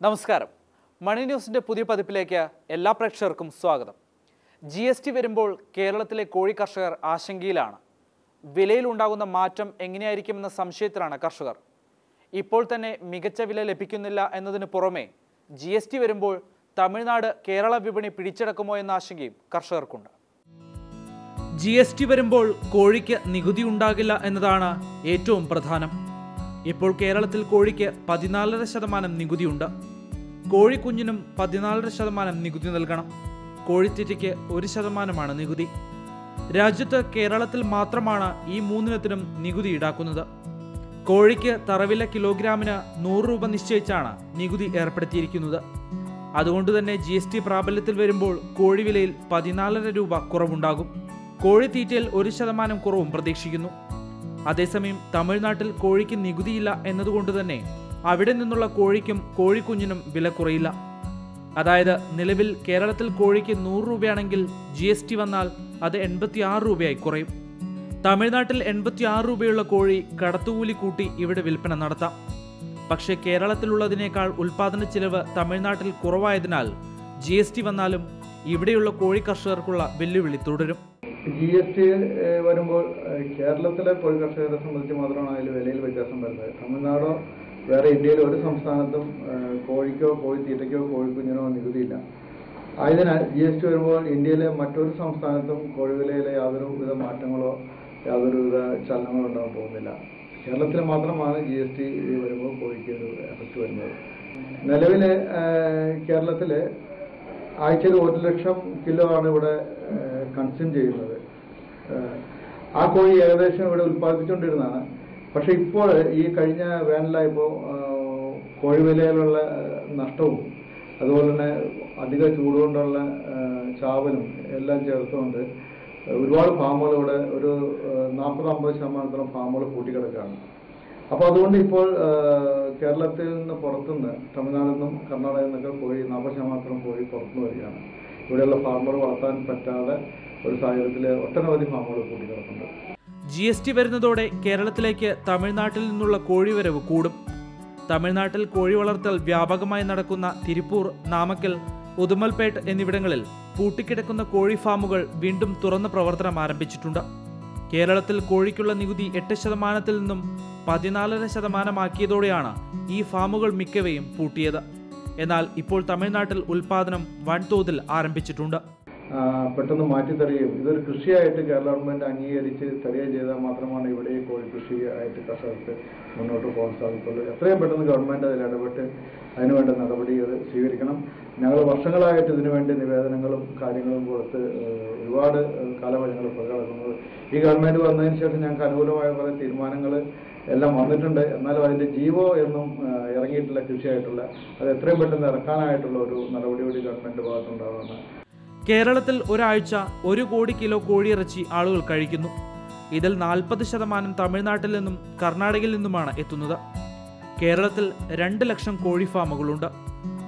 നമസ്കാരം. മണി ന്യൂസിന്റെ പുതിയ പതിപ്പിലേക്ക് എല്ലാ പ്രേക്ഷകർക്കും സ്വാഗതം. GST വരുമ്പോൾ കേരളത്തിലെ കോഴി കർഷകർ ആശങ്കയിലാണ്. വിലയിൽ ഉണ്ടാകുന്ന മാറ്റം എങ്ങനെയായിരിക്കുമെന്ന സംശയത്തിലാണ് കർഷകർ. ഇപ്പോൾ തന്നെ മികച്ച വില ലഭിക്കുന്നില്ല എന്നതിന് പുറമെ GST വരുമ്പോൾ തമിഴ്നാട് കേരള വിപണി പിടിച്ചടക്കുമോ എന്ന ആശങ്കയും കർഷകർക്കുണ്ട്. GST വരുമ്പോൾ കോഴിക്ക് നികുതി ഉണ്ടാകില്ല എന്നതാണ് ഏറ്റവും പ്രധാനം. ഇപ്പോൾ കേരളത്തിൽ കോഴിക്ക് 14.5% നികുതിയുണ്ട്. കോഴിക്കുഞ്ഞിനും 14.5% നികുതി നൽകണം. കോഴിത്തീറ്റയ്ക്ക് 1% നികുതി. രാജ്യത്ത് കേരളത്തിൽ മാത്രമാണ് ഈ മൂന്നിനത്തിനും നികുതി ഈടാക്കുന്നത്. കോഴിക്ക് തറവില കിലോഗ്രാമിന് 100 രൂപ നിശ്ചയിച്ചാണ് നികുതി ഏർപ്പെടുത്തിയിരിക്കുന്നത്. അതുകൊണ്ടുതന്നെ GST പ്രാബല്യത്തിൽ വരുമ്പോൾ കോഴിവിലയിൽ 14.5 രൂപ കുറവുണ്ടാകും. കോഴിത്തീറ്റയിൽ 1% കുറവും പ്രതീക്ഷിക്കുന്നു. അതേസമയം തമിഴ്നാട്ടിൽ കോഴിക്ക് നികുതിയില്ല എന്നതുകൊണ്ട് തന്നെ അവിടെ നിന്നുള്ള കോഴിക്കും കോഴിക്കുഞ്ഞിനും വില കുറയില്ല. അതായത് നിലവിൽ കേരളത്തിൽ കോഴിക്ക് 100 രൂപയാണെങ്കിൽ GST വന്നാൽ അത് 86 രൂപയായി കുറയും. തമിഴ്നാട്ടിൽ 86 രൂപയുള്ള കോഴി കടത്തുകൂലി കൂട്ടി ഇവിടെ വിൽപ്പന നടത്താം. പക്ഷേ കേരളത്തിലുള്ളതിനേക്കാൾ ഉൽപാദന ചെലവ് തമിഴ്നാട്ടിൽ കുറവായതിനാൽ GST വന്നാലും ഇവിടെയുള്ള കോഴി കർഷകർക്കുള്ള വെല്ലുവിളി തുടരും. GST വരുമ്പോൾ കേരളത്തിലെ കോഴി കർഷകരെ സംബന്ധിച്ച് മാത്രമാണ് അതിൽ വിലയിൽ വ്യത്യാസം വരുന്നത്. തമിഴ്നാടോ വേറെ ഇന്ത്യയിലെ ഒരു സംസ്ഥാനത്തും കോഴിക്കോ കോഴിത്തീറ്റയ്ക്കോ കോഴിക്കുഞ്ഞിനോ നികുതിയില്ല. ആയതിനാൽ GST വരുമ്പോൾ ഇന്ത്യയിലെ മറ്റൊരു സംസ്ഥാനത്തും കോഴിവിലയിലെ യാതൊരുവിധ മാറ്റങ്ങളോ യാതൊരുവിധ ചലനങ്ങളോ ഉണ്ടാകാൻ പോകുന്നില്ല. കേരളത്തിൽ മാത്രമാണ് GST വരുമ്പോൾ കോഴിക്ക് ഒരു എഫക്റ്റ് വരുന്നത്. നിലവിൽ കേരളത്തിൽ ആഴ്ചയിൽ 1 ലക്ഷം കിലോ ആണ് ഇവിടെ കൺസ്യൂം ചെയ്യുന്നത്. ആ കോഴി ഏകദേശം ഇവിടെ ഉൽപ്പാദിപ്പിച്ചുകൊണ്ടിരുന്നതാണ്. പക്ഷെ ഇപ്പോൾ ഈ കഴിഞ്ഞ വേനലായപ്പോൾ കോഴിവിലയിലുള്ള നഷ്ടവും അതുപോലെ തന്നെ അധിക ചൂടുകൊണ്ടുള്ള ചാവലും എല്ലാം ചേർത്തുകൊണ്ട് ഒരുപാട് ഫാമുകൾ ഇവിടെ ഒരു 40-50% ഫാമുകൾ കൂട്ടിക്കിടക്കുകയാണ്. അപ്പോൾ അതുകൊണ്ട് ഇപ്പോൾ കേരളത്തിൽ നിന്ന് പുറത്തുനിന്ന് തമിഴ്നാട്ടിൽ നിന്നും കർണാടകയിൽ നിന്നൊക്കെ കോഴി 40% കോഴി പുറത്തുനിന്ന് വരികയാണ്. ഇവിടെയുള്ള ഫാമുകൾ വളർത്താൻ പറ്റാതെ ഒരു സാഹചര്യത്തിൽ ഒട്ടനവധി ഫാമുകൾ കൂട്ടിക്കിടക്കുന്നുണ്ട്. GST വരുന്നതോടെ കേരളത്തിലേക്ക് തമിഴ്നാട്ടിൽ നിന്നുള്ള കോഴിവരവ് കൂടും. തമിഴ്നാട്ടിൽ കോഴി വളർത്തൽ വ്യാപകമായി നടക്കുന്ന തിരുപ്പൂർ, നാമക്കൽ, ഉദുമൽപേട്ട് എന്നിവിടങ്ങളിൽ പൂട്ടിക്കിടക്കുന്ന കോഴി ഫാമുകൾ വീണ്ടും തുറന്ന് പ്രവർത്തനം ആരംഭിച്ചിട്ടുണ്ട്. കേരളത്തിൽ കോഴിക്കുള്ള നികുതി 8% നിന്നും 14.5% ഈ ഫാമുകൾ മിക്കവയും പൂട്ടിയത്. എന്നാൽ ഇപ്പോൾ തമിഴ്നാട്ടിൽ ഉൽപാദനം വൻതോതിൽ ആരംഭിച്ചിട്ടുണ്ട്. പെട്ടെന്ന് മാറ്റിത്തറിയും ഇതൊരു കൃഷിയായിട്ട് കേരള ഗവൺമെന്റ് അംഗീകരിച്ച് തരികയും ചെയ്താൽ മാത്രമാണ് ഇവിടെ കോഴി കൃഷിയായിട്ട് കർഷകർക്ക് മുന്നോട്ട് പോകാൻ സാധിക്കുള്ളൂ. എത്രയും പെട്ടെന്ന് ഗവൺമെന്റ് അതിൽ ഇടപെട്ട് അതിനുവേണ്ട നടപടികൾ സ്വീകരിക്കണം. ഞങ്ങൾ വർഷങ്ങളായിട്ട് ഇതിനുവേണ്ടി നിവേദനങ്ങളും കാര്യങ്ങളും കൊടുത്ത് ഒരുപാട് കാലമായി ഞങ്ങൾ പുറകിടക്കുന്നത്. ഈ ഗവൺമെന്റ് വന്നതിന് ശേഷം ഞങ്ങൾക്ക് അനുകൂലമായ കുറേ തീരുമാനങ്ങൾ എല്ലാം വന്നിട്ടുണ്ട്. എന്നാലും അതിൻ്റെ ജീവോ എന്നും ഇറങ്ങിയിട്ടില്ല. കൃഷിയായിട്ടുള്ള അത് എത്രയും പെട്ടെന്ന് ഇറക്കാനായിട്ടുള്ള ഒരു നടപടി കൂടി ഗവൺമെന്റ് ഭാഗത്തുണ്ടാകുമെന്ന്. കേരളത്തിൽ ഒരാഴ്ച 1 കോടി കിലോ കോഴിയിറച്ചി ആളുകൾ കഴിക്കുന്നു. ഇതിൽ 40% തമിഴ്നാട്ടിൽ നിന്നും കർണാടകയിൽ നിന്നുമാണ് എത്തുന്നത്. കേരളത്തിൽ 2 ലക്ഷം കോഴി ഫാമുകളുണ്ട്.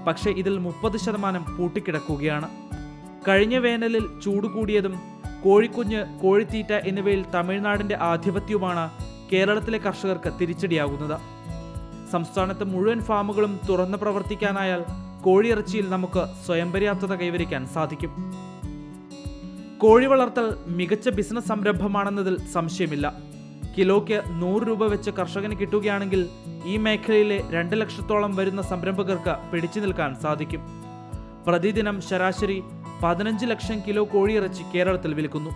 പക്ഷേ ഇതിൽ 30% പൂട്ടിക്കിടക്കുകയാണ്. കഴിഞ്ഞ വേനലിൽ ചൂട് കൂടിയതും കോഴിക്കുഞ്ഞ്, കോഴിത്തീറ്റ എന്നിവയിൽ തമിഴ്നാടിന്റെ ആധിപത്യവുമാണ് കേരളത്തിലെ കർഷകർക്ക് തിരിച്ചടിയാകുന്നത്. സംസ്ഥാനത്ത് മുഴുവൻ ഫാമുകളും തുറന്ന് പ്രവർത്തിക്കാനായാൽ കോഴിയിറച്ചിയിൽ നമുക്ക് സ്വയം പര്യാപ്തത കൈവരിക്കാൻ സാധിക്കും. കോഴി വളർത്തൽ മികച്ച ബിസിനസ് സംരംഭമാണെന്നതിൽ സംശയമില്ല. കിലോയ്ക്ക് 100 രൂപ വെച്ച് കർഷകന് കിട്ടുകയാണെങ്കിൽ ഈ മേഖലയിലെ 2 ലക്ഷത്തോളം വരുന്ന സംരംഭകർക്ക് പിടിച്ചു നിൽക്കാൻ സാധിക്കും. പ്രതിദിനം ശരാശരി 15 ലക്ഷം കിലോ കോഴിയിറച്ചി കേരളത്തിൽ വിൽക്കുന്നു.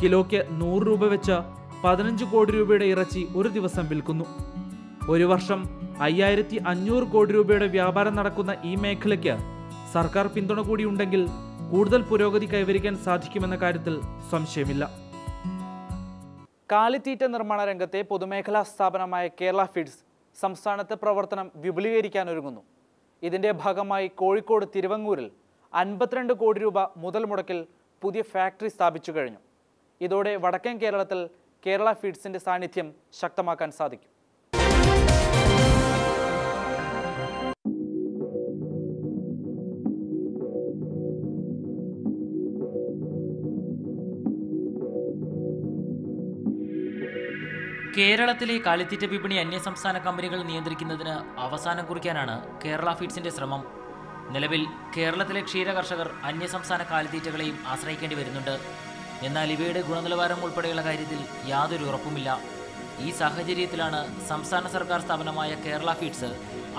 കിലോയ്ക്ക് 100 രൂപ വെച്ച് 15 കോടി രൂപയുടെ ഇറച്ചി ഒരു ദിവസം വിൽക്കുന്നു. ഒരു വർഷം 5500 കോടി രൂപയുടെ വ്യാപാരം നടക്കുന്ന ഈ മേഖലയ്ക്ക് സർക്കാർ പിന്തുണ കൂടി ഉണ്ടെങ്കിൽ കൂടുതൽ പുരോഗതി കൈവരിക്കാൻ സാധിക്കുമെന്ന കാര്യത്തിൽ സംശയമില്ല. കാലിത്തീറ്റ നിർമ്മാണ രംഗത്തെ പൊതുമേഖലാ സ്ഥാപനമായ കേരള ഫീഡ്സ് സംസ്ഥാനത്തെ പ്രവർത്തനം വിപുലീകരിക്കാനൊരുങ്ങുന്നു. ഇതിന്റെ ഭാഗമായി കോഴിക്കോട് തിരുവങ്ങൂരിൽ 52 കോടി രൂപ മുതൽ മുടക്കിൽ പുതിയ ഫാക്ടറി സ്ഥാപിച്ചു കഴിഞ്ഞു. ഇതോടെ വടക്കൻ കേരളത്തിൽ കേരള ഫീഡ്സിന്റെ സാന്നിധ്യം ശക്തമാക്കാൻ സാധിക്കും. കേരളത്തിലെ കാലിത്തീറ്റ വിപണി അന്യസംസ്ഥാന കമ്പനികൾ നിയന്ത്രിക്കുന്നതിന് അവസാനം കുറിക്കാനാണ് കേരള ഫീഡ്സിന്റെ ശ്രമം. നിലവിൽ കേരളത്തിലെ ക്ഷീര കർഷകർ അന്യസംസ്ഥാന കാലിത്തീറ്റകളെയും ആശ്രയിക്കേണ്ടി വരുന്നുണ്ട്. എന്നാൽ ഇവയുടെ ഗുണനിലവാരം ഉൾപ്പെടെയുള്ള കാര്യത്തിൽ യാതൊരു ഉറപ്പുമില്ല. ഈ സാഹചര്യത്തിലാണ് സംസ്ഥാന സർക്കാർ സ്ഥാപനമായ കേരള ഫീഡ്സ്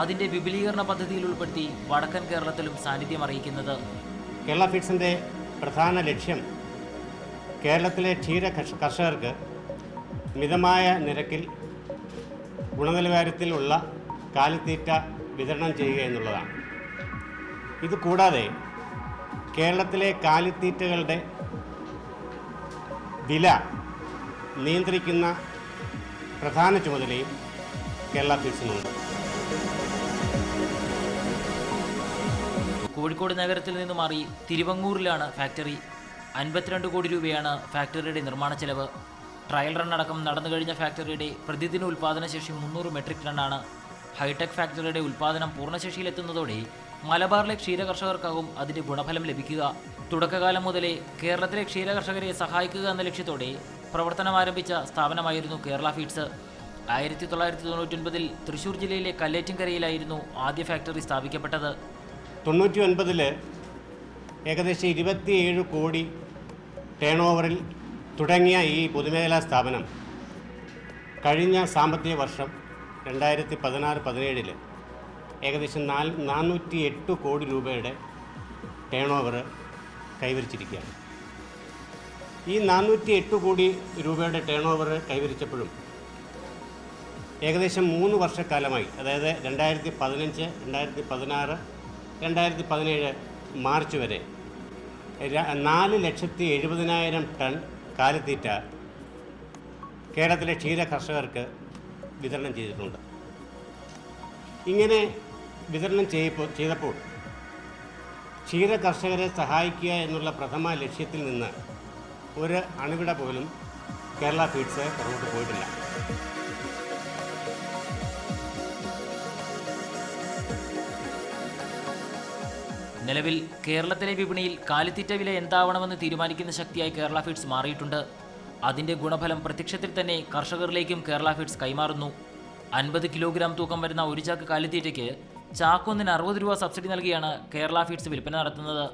അതിന്റെ വിപുലീകരണ പദ്ധതിയിൽ ഉൾപ്പെടുത്തി വടക്കൻ കേരളത്തിലും സാന്നിധ്യം അറിയിക്കുന്നത്. കേരള ഫീഡ്സിന്റെ പ്രധാന ലക്ഷ്യം കേരളത്തിലെ ക്ഷീര കർഷകർക്ക് മിതമായ നിരക്കിൽ ഗുണനിലവാരത്തിലുള്ള കാലിത്തീറ്റ വിതരണം ചെയ്യുക എന്നുള്ളതാണ്. ഇതുകൂടാതെ കേരളത്തിലെ കാലിത്തീറ്റകളുടെ വില നിയന്ത്രിക്കുന്ന പ്രധാന ചുമതലയും കേരള ഫീഡ്സിനുണ്ട്. കോഴിക്കോട് നഗരത്തിൽ നിന്ന് മാറി തിരുവങ്ങൂരിലാണ് ഫാക്ടറി. 52 കോടി രൂപയാണ് ഫാക്ടറിയുടെ നിർമ്മാണ ചെലവ്. ട്രയൽ റൺ അടക്കം നടന്നു കഴിഞ്ഞ ഫാക്ടറിയുടെ പ്രതിദിന ഉൽപ്പാദനശേഷി 300 മെട്രിക് ടണ്ണാണ്. ഹൈടെക് ഫാക്ടറിയുടെ ഉൽപ്പാദനം പൂർണ്ണശേഷിയിലെത്തുന്നതോടെ മലബാറിലെ ക്ഷീരകർഷകർക്കാവും അതിന്റെ ഗുണഫലം ലഭിക്കുക. തുടക്കകാലം മുതലേ കേരളത്തിലെ ക്ഷീരകർഷകരെ സഹായിക്കുക എന്ന ലക്ഷ്യത്തോടെ പ്രവർത്തനം ആരംഭിച്ച സ്ഥാപനമായിരുന്നു കേരള ഫീഡ്സ്. 1999 തൃശൂർ ജില്ലയിലെ കല്ലേറ്റിൻകരയിലായിരുന്നു ആദ്യ ഫാക്ടറി സ്ഥാപിക്കപ്പെട്ടത്. 99 ഏകദേശം 27 കോടി ടേൺ ഓവറിൽ തുടങ്ങിയ ഈ പൊതുമേഖലാ സ്ഥാപനം കഴിഞ്ഞ സാമ്പത്തിക വർഷം 2016-17 ഏകദേശം 408 കോടി രൂപയുടെ ടേൺ ഓവർ കൈവരിച്ചിരിക്കുകയാണ്. ഈ 408 കോടി രൂപയുടെ ടേൺ ഓവർ കൈവരിച്ചപ്പോഴും ഏകദേശം 3 വർഷക്കാലമായി, അതായത് 2015, 2016, 2017 മാർച്ച് വരെ 4,70,000 ടൺ കാലിത്തീറ്റ കേരളത്തിലെ ക്ഷീര കർഷകർക്ക് വിതരണം ചെയ്തിട്ടുണ്ട്. ഇങ്ങനെ വിതരണം ചെയ്തപ്പോൾ ക്ഷീര കർഷകരെ സഹായിക്കുക എന്നുള്ള പ്രഥമ ലക്ഷ്യത്തിൽ നിന്ന് ഒരു അണുവിട പോലും കേരള ഫീഡ്സ് പുറകോട്ട് പോയിട്ടില്ല. നിലവിൽ കേരളത്തിലെ വിപണിയിൽ കാലിത്തീറ്റ വില എന്താവണമെന്ന് തീരുമാനിക്കുന്ന ശക്തിയായി കേരള ഫീഡ്സ് മാറിയിട്ടുണ്ട്. അതിന്റെ ഗുണഫലം പ്രത്യക്ഷത്തിൽ തന്നെ കർഷകരിലേക്കും കേരള ഫീഡ്സ് കൈമാറുന്നു. 50 കിലോഗ്രാം തൂക്കം വരുന്ന ഒരു ചാക്ക് കാലിത്തീറ്റയ്ക്ക് ചാക്കൊന്നിന് 60 രൂപ സബ്സിഡി നൽകിയാണ് കേരള ഫീഡ്സ് വിൽപ്പന നടത്തുന്നത്.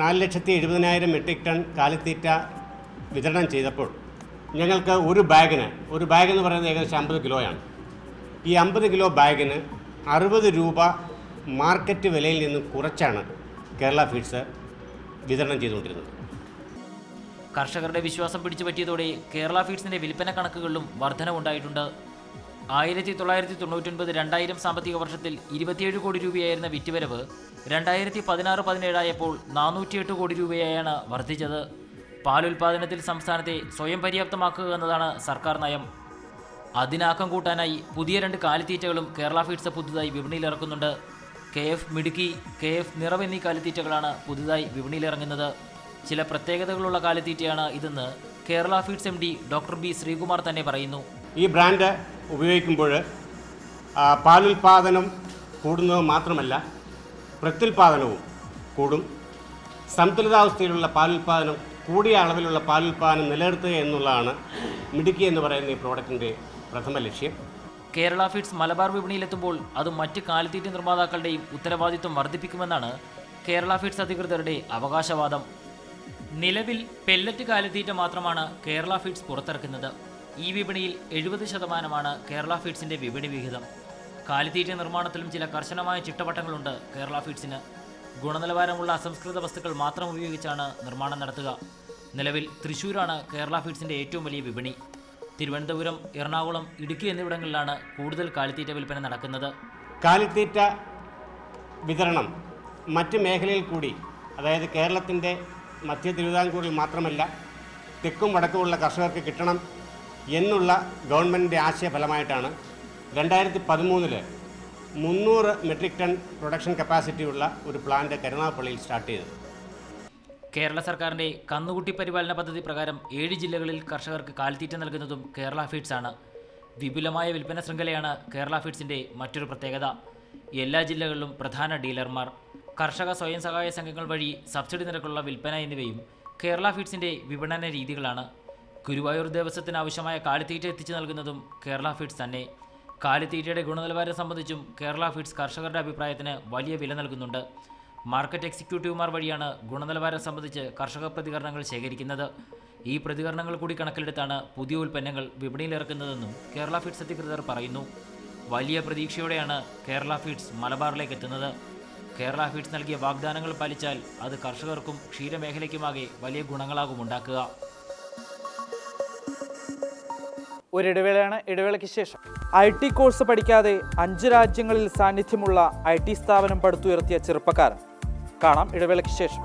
4,70,000 മെട്രിക് ടൺ കാലിത്തീറ്റ വിതരണം ചെയ്തപ്പോൾ ഞങ്ങൾക്ക് ഒരു ബാഗ് എന്ന് പറയുന്നത് ഏകദേശം 50 കിലോയാണ്. ഈ 50 കിലോ ബാഗിന് 60 രൂപ മാർക്കറ്റ് വിലയിൽ നിന്ന് കുറച്ചാണ് കേരള ഫീഡ്സ് വിതരണം ചെയ്തുകൊണ്ടിരുന്നത്. കർഷകരുടെ വിശ്വാസം പിടിച്ചുപറ്റിയതോടെ കേരള ഫീഡ്സിന്റെ വിൽപ്പന കണക്കുകളിലും വർധനവുണ്ടായിട്ടുണ്ട്. 1999-2000 സാമ്പത്തിക വർഷത്തിൽ 27 കോടി രൂപയായിരുന്ന വിറ്റുവരവ് 2016-17 ആയപ്പോൾ 408 കോടി രൂപയായാണ് വർദ്ധിച്ചത്. പാലുൽപാദനത്തിൽ സംസ്ഥാനത്തെ സ്വയം പര്യാപ്തമാക്കുക എന്നതാണ് സർക്കാർ നയം. അതിനാക്കം കൂട്ടാനായി പുതിയ 2 കാലിത്തീറ്റകളും കേരള ഫീഡ്സ് പുതുതായി വിപണിയിലിറക്കുന്നുണ്ട്. KF മിടുക്കി, KF നിറവ് എന്നീ കാലിത്തീറ്റകളാണ് പുതുതായി വിപണിയിലിറങ്ങുന്നത്. ചില പ്രത്യേകതകളുള്ള കാലിത്തീറ്റയാണ് ഇതെന്ന് Kerala feeds MD doctor B Sreekumar തന്നെ പറയുന്നു. ഈ ബ്രാൻഡ് ഉപയോഗിക്കുമ്പോൾ പാലുൽപാദനം കൂടുന്നത് മാത്രമല്ല, പ്രത്യുൽപാദനവും കൂടും. സന്തുലിതാവസ്ഥയിലുള്ള പാലുൽപാദനം, കൂടിയ അളവിലുള്ള പാലുൽപാദനം നിലനിർത്തുക എന്നുള്ളതാണ് മിടുക്കി എന്ന് പറയുന്ന ഈ പ്രോഡക്റ്റിൻ്റെ പ്രഥമ ലക്ഷ്യം. കേരള ഫീഡ്സ് മലബാർ വിപണിയിലെത്തുമ്പോൾ അത് മറ്റ് കാലിത്തീറ്റ നിർമ്മാതാക്കളുടെയും ഉത്തരവാദിത്വം വർദ്ധിപ്പിക്കുമെന്നാണ് കേരള ഫീഡ്സ് അധികൃതരുടെ അവകാശവാദം. നിലവിൽ പെല്ലറ്റ് കാലിത്തീറ്റ മാത്രമാണ് കേരള ഫീഡ്സ് പുറത്തിറക്കുന്നത്. ഈ വിപണിയിൽ 70% കേരള ഫീഡ്സിന്റെ വിപണി വിഹിതം. കാലിത്തീറ്റ നിർമ്മാണത്തിലും ചില കർശനമായ ചിട്ടവട്ടങ്ങളുണ്ട് കേരള ഫീഡ്സിന്. ഗുണനിലവാരമുള്ള അസംസ്കൃത വസ്തുക്കൾ മാത്രം ഉപയോഗിച്ചാണ് നിർമ്മാണം നടത്തുക. നിലവിൽ തൃശ്ശൂരാണ് കേരള ഫീഡ്സിന്റെ ഏറ്റവും വലിയ വിപണി. തിരുവനന്തപുരം, എറണാകുളം, ഇടുക്കി എന്നിവിടങ്ങളിലാണ് കൂടുതൽ കാലിത്തീറ്റ വിൽപ്പന നടക്കുന്നത്. കാലിത്തീറ്റ വിതരണം മറ്റ് മേഖലയിൽ കൂടി, അതായത് കേരളത്തിൻ്റെ മധ്യ തിരുവിതാംകൂറിൽ മാത്രമല്ല തെക്കും വടക്കുമുള്ള കർഷകർക്ക് കിട്ടണം എന്നുള്ള ഗവൺമെൻറ്റിൻ്റെ ആശയഫലമായിട്ടാണ് 2013 300 മെട്രിക് ടൺ പ്രൊഡക്ഷൻ കപ്പാസിറ്റിയുള്ള ഒരു പ്ലാന്റ് കരുനാഗപ്പള്ളിയിൽ സ്റ്റാർട്ട് ചെയ്തത്. കേരള സർക്കാരിന്റെ കന്നുകുട്ടി പരിപാലന പദ്ധതി പ്രകാരം 7 ജില്ലകളിൽ കർഷകർക്ക് കാലിത്തീറ്റ നൽകുന്നതും കേരള ഫീഡ്സ് ആണ്. വിപുലമായ വിൽപ്പന ശൃംഖലയാണ് കേരള ഫീഡ്സിന്റെ മറ്റൊരു പ്രത്യേകത. എല്ലാ ജില്ലകളിലും പ്രധാന ഡീലർമാർ, കർഷക സ്വയം സഹായ സംഘങ്ങൾ വഴി സബ്സിഡി നിരക്കുള്ള വിൽപ്പന എന്നിവയും കേരള ഫീഡ്സിന്റെ വിപണന രീതികളാണ്. ഗുരുവായൂർ ദേവസ്വത്തിന് ആവശ്യമായ കാലിത്തീറ്റ എത്തിച്ചു നൽകുന്നതും കേരള ഫീഡ്സ് തന്നെ. കാലിത്തീറ്റയുടെ ഗുണനിലവാരം സംബന്ധിച്ചും കേരള ഫീഡ്സ് കർഷകരുടെ അഭിപ്രായത്തിന് വലിയ വില നൽകുന്നുണ്ട്. മാർക്കറ്റ് എക്സിക്യൂട്ടീവുമാർ വഴിയാണ് ഗുണനിലവാരം സംബന്ധിച്ച് കർഷക പ്രതികരണങ്ങൾ ശേഖരിക്കുന്നത്. ഈ പ്രതികരണങ്ങൾ കൂടി കണക്കിലെടുത്താണ് പുതിയ ഉൽപ്പന്നങ്ങൾ വിപണിയിൽ ഇറക്കുന്നതെന്നും കേരള ഫീഡ്സ് അധികൃതർ പറയുന്നു. വലിയ പ്രതീക്ഷയോടെയാണ് കേരള ഫീഡ്സ് മലബാറിലേക്ക് എത്തുന്നത്. കേരള ഫീഡ്സ് നൽകിയ വാഗ്ദാനങ്ങൾ പാലിച്ചാൽ അത് കർഷകർക്കും ക്ഷീരമേഖലയ്ക്കുമാകെ വലിയ ഗുണങ്ങളാകും ഉണ്ടാക്കുക. ഒരിടവേളയാണ്. ഇടവേളയ്ക്ക് ശേഷം IT കോഴ്സ് പഠിക്കാതെ 5 രാജ്യങ്ങളിൽ സാന്നിധ്യമുള്ള IT സ്ഥാപനം പടുത്തുയർത്തിയ ചെറുപ്പക്കാരൻ കാണാം ഇടവേളയ്ക്ക് ശേഷം.